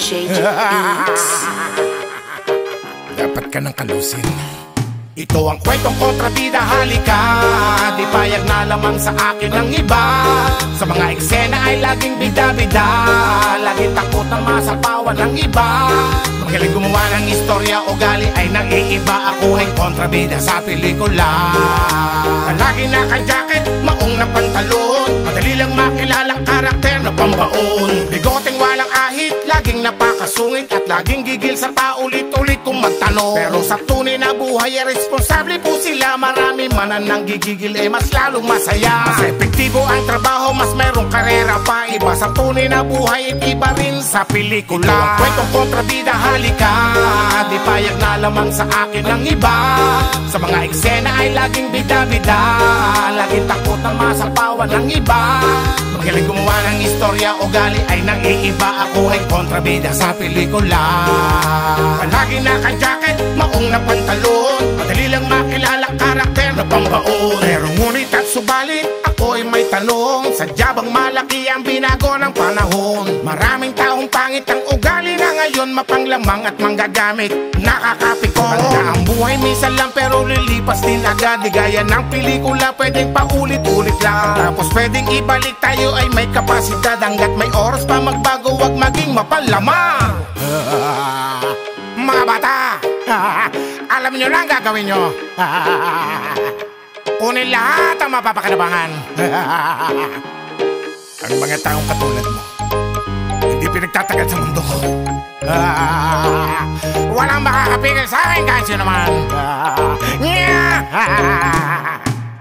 JJ Beats. Dapat ka nang kalusin. Ito ang kwentong kontrabida, halika. Di payag na lamang sa akin ng iba. Sa mga eksena ay laging bida-bida. Laging takot na masapawan ng iba. Magaling gumawa ng istorya, ugali ay nag-iiba. Ako ay kontrabida sa pelikula. Lagi naka-jacket, maong na pantalon. Madali lang makilalang karakter na pambaon. Bigoteng walang ahit, laging napakasungit. At laging gigil sa paulit-ulit kung magtanong. Pero sa tunay na buhay ay responsable po sila. Marami man ang gigigil mas lalong masaya. Mas epektibo ang trabaho, mas merong karera pa. Iba sa tunay na buhay, iba rin sa pelikula. Ito ang kwentong kontrabida, halika. Di payag na lamang sa akin ng iba. Sa mga eksena ay laging bida-bida. Laging takot na masapawan ng iba. Magaling gumawa ng istorya, ugali ay nag-iiba. Ako ay kontrabida sa pelikula. Palagi naka-jacket, maong na pantalon. Madali lang makilala karakter na pambaon. Pero ngunit at subalit, ako ay may tanong. Sadya bang malaki ang binago ng panahon? Maraming taong pangit ang ugali na ngayon, mapanglamang at manggagamit, nakakapikon. Ang buhay minsan lang pero lilipas din agad. Di gaya ng pelikula, pwedeng paulit-ulit lang. Tapos pwedeng ibalik, tayo ay may kapasidad. Hanggat may oras pa magbago, wag maging mapalamang. Mga bata, alam nyo lang gagawin nyo. Kunin lahat ang mapapakinabangan. Ang mga taong katulad mo, hindi pinagtatagal sa mundo ko. Walang makakapigil sa akin kahit sino naman.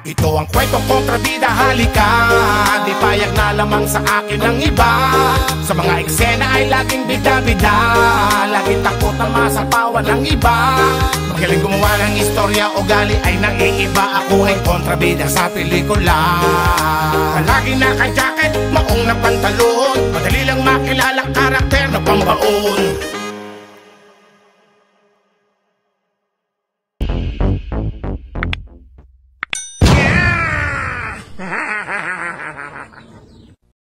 Ito ang kwentong kontrabida, halika. Di payag na lamang sa akin ng iba. Sa mga eksena ay laging bida-bida. Laging takot na masapawan ng iba. Magaling gumawa ng istorya, ugali ay nag-iiba. Ako ay kontrabida sa pelikula. Lagi naka-jacket, maong na pantalon. Madali lang makilala karakter na pambaon.